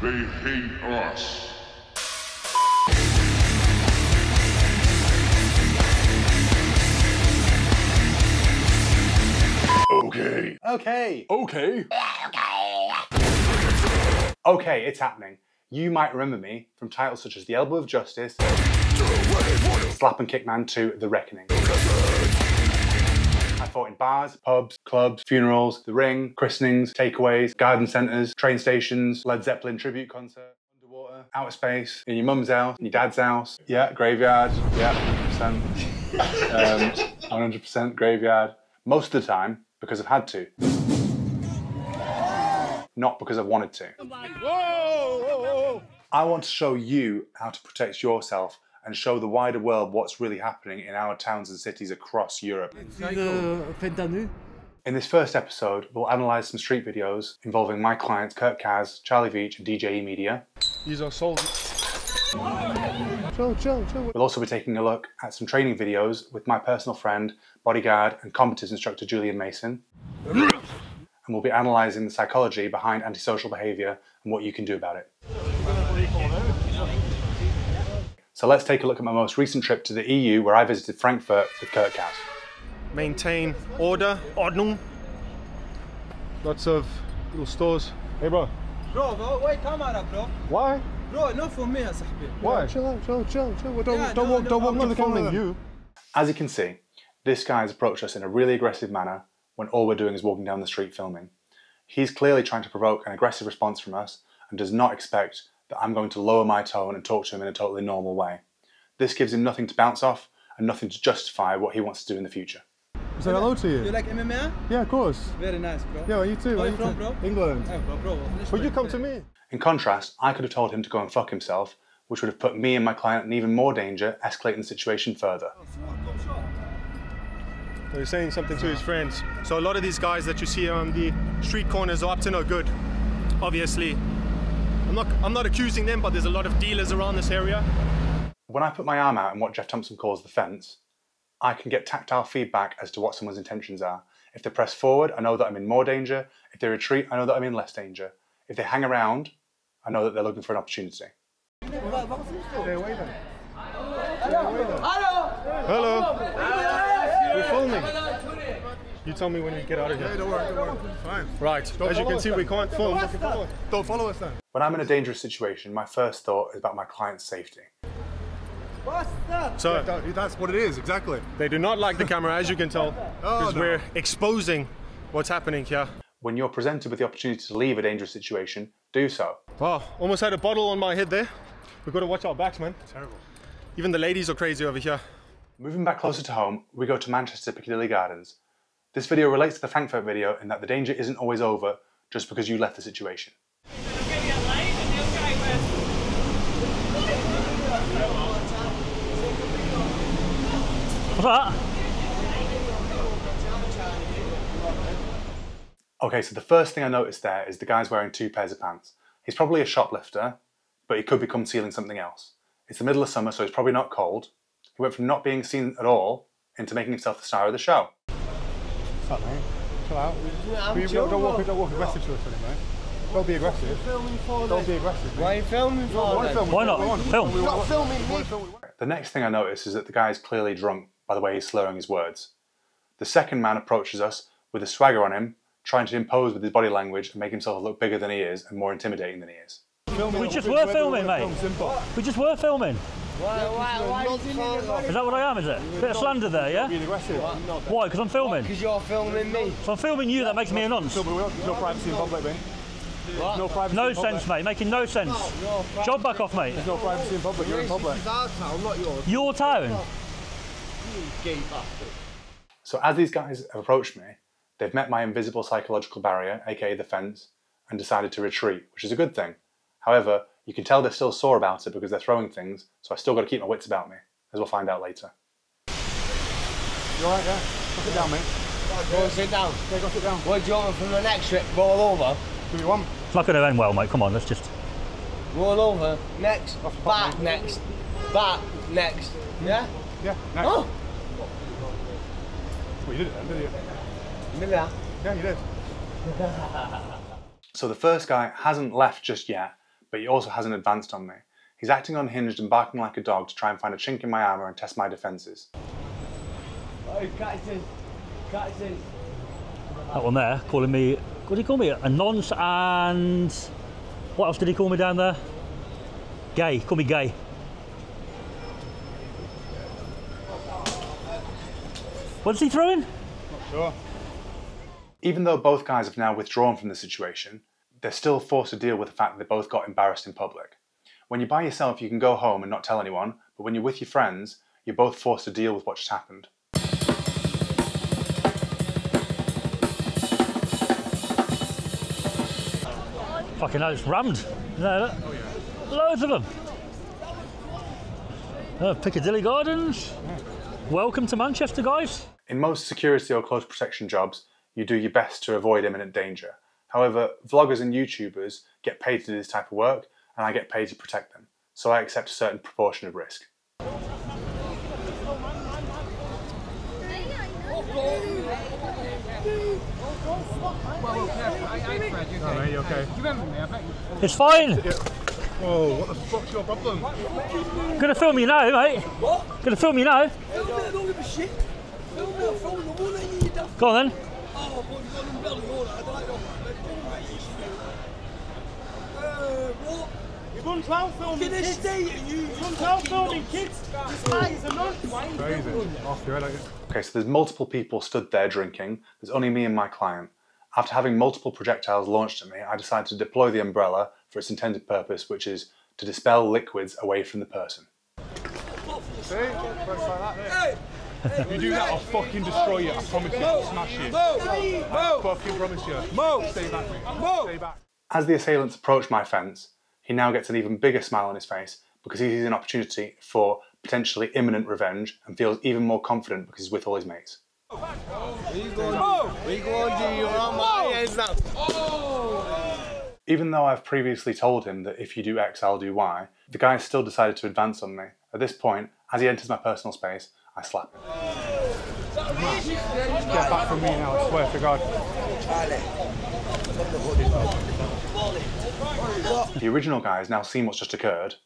They hate us. Okay. Okay. Okay. Okay, it's happening. You might remember me from titles such as The Elbow of Justice, Slap and Kick Man 2, The Reckoning. I fought in bars, pubs, clubs, funerals, the ring, christenings, takeaways, garden centres, train stations, Led Zeppelin tribute concert, underwater, outer space, in your mum's house, in your dad's house, yeah, graveyard, yeah, 100%. 100% graveyard. Most of the time, because I've had to. Not because I've wanted to. I want to show you how to protect yourself and show the wider world what's really happening in our towns and cities across Europe. In this first episode, we'll analyse some street videos involving my clients Kurt Kaz, Charlie Veach and DJE Media. These are soldiers. Chill. We'll also be taking a look at some training videos with my personal friend, Bodyguard and combative instructor Julian Mason. And we'll be analysing the psychology behind antisocial behaviour and what you can do about it. So let's take a look at my most recent trip to the EU where I visited Frankfurt with Kurt Kaz. Maintain order, Ordnung. Lots of little stores. Hey bro. Bro, why camera, bro? Why? Bro, not for me, صاحبي. Why? Chill out. Don't walk, not filming you. As you can see, this guy has approached us in a really aggressive manner when all we're doing is walking down the street filming. He's clearly trying to provoke an aggressive response from us and does not expect that I'm going to lower my tone and talk to him in a totally normal way. This gives him nothing to bounce off and nothing to justify what he wants to do in the future. Say hello to you. You like MMA? Yeah, of course. Very nice, bro. Yeah, you too. Where are you from, bro? England. Yeah, bro. But you come to me. In contrast, I could have told him to go and fuck himself, which would have put me and my client in even more danger, escalating the situation further. So he's saying something to his friends. So a lot of these guys that you see on the street corners are up to no good. Obviously, I'm not accusing them, but there's a lot of dealers around this area. When I put my arm out in what Jeff Thompson calls the fence, I can get tactile feedback as to what someone's intentions are. If they press forward, I know that I'm in more danger. If they retreat, I know that I'm in less danger. If they hang around, I know that they're looking for an opportunity. Hello. We're filming. You tell me when you get out of here. Hey, don't worry. Fine. Right. As you can see, we can't film. Don't follow us then. When I'm in a dangerous situation, my first thought is about my client's safety. So That's what it is, exactly. they do not like the camera, as you can tell, because we're exposing what's happening here. When you're presented with the opportunity to leave a dangerous situation, do so. Wow, almost had a bottle on my head there. We've got to watch our backs, man. Terrible. Even the ladies are crazy over here. Moving back closer to home, we go to Manchester Piccadilly Gardens. This video relates to the Frankfurt video in that the danger isn't always over just because you left the situation. What's that? Okay, so the first thing I noticed there is the guy's wearing 2 pairs of pants. He's probably a shoplifter, but he could be concealing something else. It's the middle of summer, so he's probably not cold. He went from not being seen at all into making himself the star of the show. What's up, mate? Chill out. Don't walk aggressive to us, mate. Don't be aggressive. Don't be aggressive. Why are you filming for? Why not? Film. You're not filming me. The next thing I notice is that the guy is clearly drunk by the way he's slurring his words. The second man approaches us with a swagger on him, trying to impose with his body language and make himself look bigger than he is and more intimidating than he is. We just were filming, mate. We just were filming. Why Is that what I am, is it? Bit of slander there, yeah? Being aggressive. Why? Because I'm filming. Because you're filming me. So I'm filming you, that makes me a nonce. No privacy in public, mate. No privacy No in public. sense, mate. Making no sense. Job back off, mate. There's no privacy in public. You're in public. This is our town, not yours. Your town. You gay bastard. So as these guys have approached me, they've met my invisible psychological barrier, aka the fence, and decided to retreat, which is a good thing. However, you can tell they're still sore about it because they're throwing things, so I still got to keep my wits about me, as we'll find out later. You alright, yeah? Go sit down, mate. Go sit down. Yeah, go sit down. What do you want from the next trip? Roll over. Do you want? It's not going to end well, mate. Come on, let's just... Roll over. Next. Back next. Back next. Yeah? Yeah, next. Oh! Well, you did it then, didn't you? Miller. Yeah, you did. So the first guy hasn't left just yet, but he also hasn't advanced on me. He's acting unhinged and barking like a dog to try and find a chink in my armour and test my defences. Oh, Captain. That one there, calling me, what did he call me? A nonce and... What else did he call me down there? Gay, call me gay. What is he throwing? Not sure. Even though both guys have now withdrawn from the situation, they're still forced to deal with the fact that they both got embarrassed in public. When you're by yourself, you can go home and not tell anyone, but when you're with your friends, you're both forced to deal with what just happened. Fucking hell, it's rammed. No, loads of them. Piccadilly Gardens. Welcome to Manchester, guys. In most security or close protection jobs, you do your best to avoid imminent danger. However, vloggers and YouTubers get paid to do this type of work, and I get paid to protect them, so I accept a certain proportion of risk. It's fine. Whoa, what the fuck's your problem? Gonna film you now, mate. What? Gonna film you now. Film it, I don't give a shit. Film it, I'm throwing the one in you, daft. Go on then. Oh, but you've got them belly, all right, I don't know. What? You run around filming Get a kids. state and you Run around filming kids. This guy is a nut. Crazy. Off your head, like it. Okay, so there's multiple people stood there drinking. There's only me and my client. After having multiple projectiles launched at me, I decided to deploy the umbrella for its intended purpose, which is to dispel liquids away from the person. See? Works like that, mate. If you do that, I'll fucking destroy you. I promise you. I'll smash you. I fucking promise you. Stay back, mate. Stay back. As the assailants approach my fence, he now gets an even bigger smile on his face because he sees an opportunity for potentially imminent revenge and feels even more confident because he's with all his mates. Even though I've previously told him that if you do X, I'll do Y, the guy still decided to advance on me. At this point, as he enters my personal space, I slap him. Get back from me now, I swear to God. The original guy has now seen what's just occurred,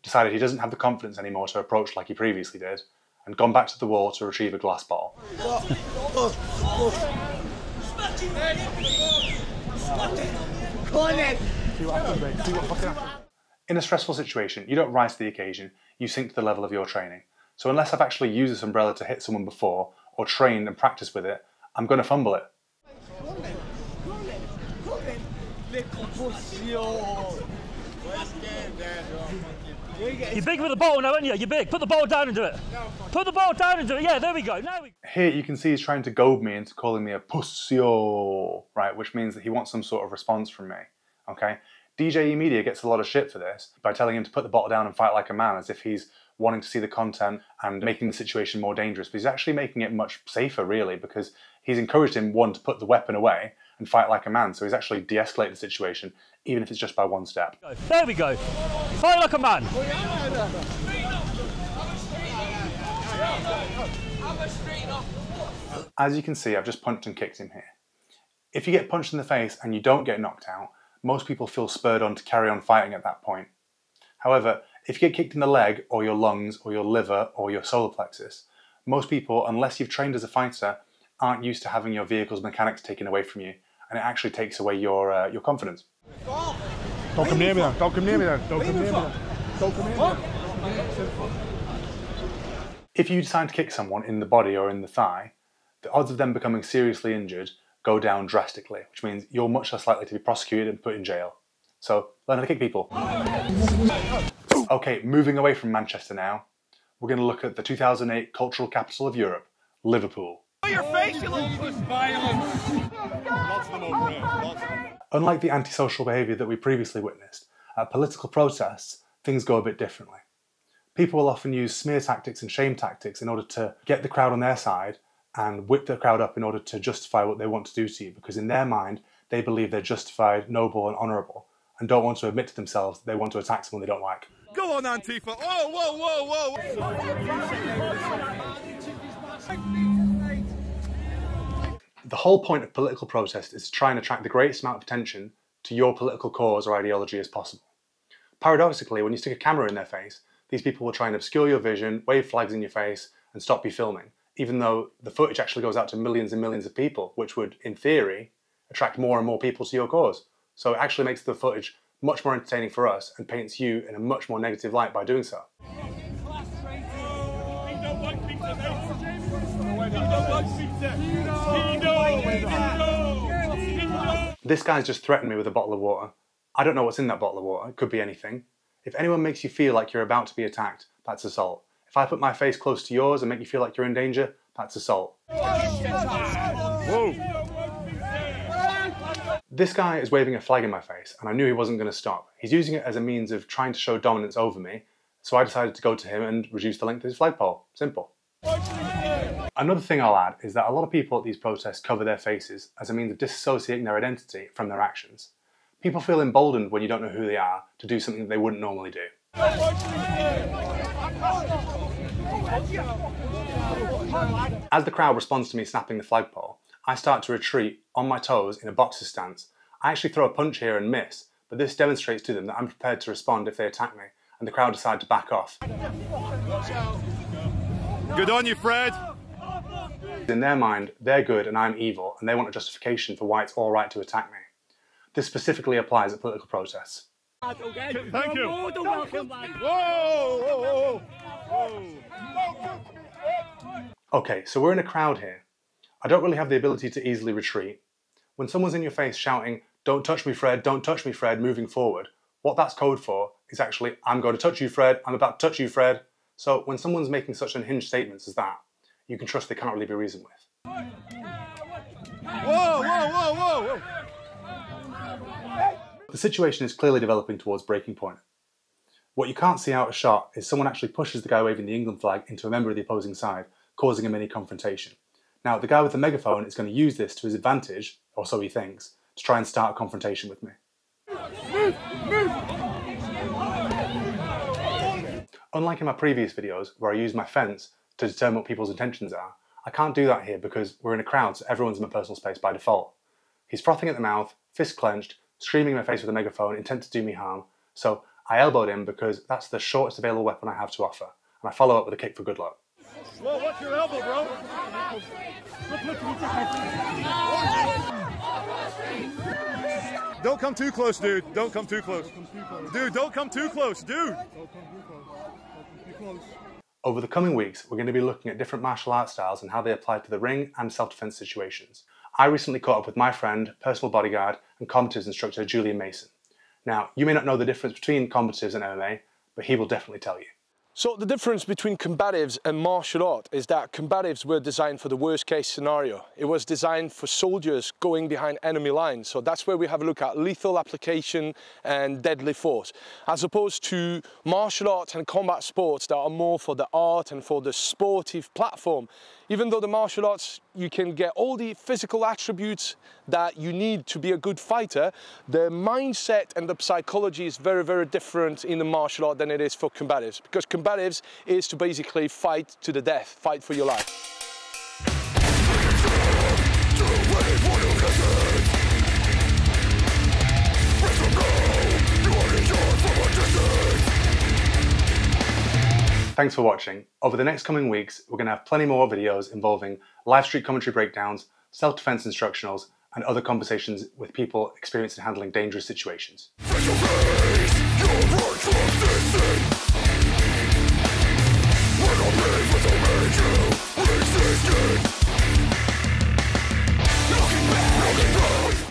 decided he doesn't have the confidence anymore to approach like he previously did, and gone back to the wall to retrieve a glass bottle. See what happens, mate. See what fucking happens. In a stressful situation, you don't rise to the occasion, you sink to the level of your training. So unless I've actually used this umbrella to hit someone before, or trained and practiced with it, I'm going to fumble it. You're big with the bottle now, aren't you? You're big. Put the bottle down and do it. Put the bottle down and do it. Yeah, there we go. Now we... Here you can see he's trying to goad me into calling me a pussyo, right? Which means that he wants some sort of response from me, okay? DJ Media gets a lot of shit for this by telling him to put the bottle down and fight like a man, as if he's wanting to see the content and making the situation more dangerous. But he's actually making it much safer, really, because he's encouraged him, one, to put the weapon away and fight like a man. So he's actually de-escalated the situation, even if it's just by one step. There we go. Fight like a man. As you can see, I've just punched and kicked him here. If you get punched in the face and you don't get knocked out, most people feel spurred on to carry on fighting at that point. However, if you get kicked in the leg, or your lungs, or your liver, or your solar plexus, most people, unless you've trained as a fighter, aren't used to having your vehicle's mechanics taken away from you, and it actually takes away your confidence. Don't come near me then. Don't come near me then. Don't come near me then. Don't come near me then. If you decide to kick someone in the body or in the thigh, the odds of them becoming seriously injured go down drastically, which means you're much less likely to be prosecuted and put in jail. So, learn how to kick people. Okay, moving away from Manchester now, we're going to look at the 2008 cultural capital of Europe, Liverpool. Your face, you little puss. Violence. Lots of them over here. Unlike the antisocial behaviour that we previously witnessed, at political protests, things go a bit differently. People will often use smear tactics and shame tactics in order to get the crowd on their side and whip the crowd up in order to justify what they want to do to you, because in their mind, they believe they're justified, noble and honourable, and don't want to admit to themselves that they want to attack someone they don't like. Go on, Antifa. Oh, whoa, whoa, whoa. The whole point of political protest is to try and attract the greatest amount of attention to your political cause or ideology as possible. Paradoxically, when you stick a camera in their face, these people will try and obscure your vision, wave flags in your face, and stop you filming, even though the footage actually goes out to millions and millions of people, which would, in theory, attract more and more people to your cause. So it actually makes the footage much more entertaining for us and paints you in a much more negative light by doing so. This guy's just threatened me with a bottle of water. I don't know what's in that bottle of water, it could be anything. If anyone makes you feel like you're about to be attacked, that's assault. If I put my face close to yours and make you feel like you're in danger, that's assault. Whoa. This guy is waving a flag in my face, and I knew he wasn't going to stop. He's using it as a means of trying to show dominance over me, so I decided to go to him and reduce the length of his flagpole. Simple. Another thing I'll add is that a lot of people at these protests cover their faces as a means of disassociating their identity from their actions. People feel emboldened when you don't know who they are to do something that they wouldn't normally do. As the crowd responds to me snapping the flagpole, I start to retreat on my toes in a boxer stance. I actually throw a punch here and miss, but this demonstrates to them that I'm prepared to respond if they attack me, and the crowd decide to back off. Good on you, Fred! In their mind, they're good and I'm evil, and they want a justification for why it's alright to attack me. This specifically applies at political protests. Thank you! Whoa, whoa, whoa. Okay, so we're in a crowd here. I don't really have the ability to easily retreat. When someone's in your face shouting, "Don't touch me, Fred, don't touch me, Fred," moving forward, what that's code for is actually, "I'm going to touch you, Fred, I'm about to touch you, Fred." So when someone's making such unhinged statements as that, you can trust they cannot really be reasoned with. Whoa, whoa, whoa, whoa! The situation is clearly developing towards breaking point. What you can't see out of shot is someone actually pushes the guy waving the England flag into a member of the opposing side, causing a mini confrontation. Now, the guy with the megaphone is going to use this to his advantage, or so he thinks, to try and start a confrontation with me. Unlike in my previous videos, where I use my fence to determine what people's intentions are, I can't do that here because we're in a crowd, so everyone's in my personal space by default. He's frothing at the mouth, fist clenched, screaming in my face with a megaphone, intent to do me harm, so I elbowed him because that's the shortest available weapon I have to offer, and I follow up with a kick for good luck. Whoa, watch your elbow, bro! Don't come too close, dude. Don't come too close. Dude, don't come too close, dude! Over the coming weeks, we're going to be looking at different martial arts styles and how they apply to the ring and self-defense situations. I recently caught up with my friend, personal bodyguard, and combatives instructor Julian Mason. Now, you may not know the difference between combatives and MMA, but he will definitely tell you. So the difference between combatives and martial art is that combatives were designed for the worst case scenario. It was designed for soldiers going behind enemy lines. So that's where we have a look at lethal application and deadly force. As opposed to martial arts and combat sports that are more for the art and for the sportive platform. Even though the martial arts, you can get all the physical attributes that you need to be a good fighter, the mindset and the psychology is very, very different in the martial art than it is for combatives. Because combatives is to basically fight to the death, fight for your life. Thanks for watching. Over the next coming weeks, we're going to have plenty more videos involving live street commentary breakdowns, self-defense instructionals, and other conversations with people experienced in handling dangerous situations.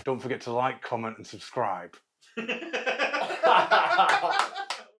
Don't forget to like, comment, and subscribe.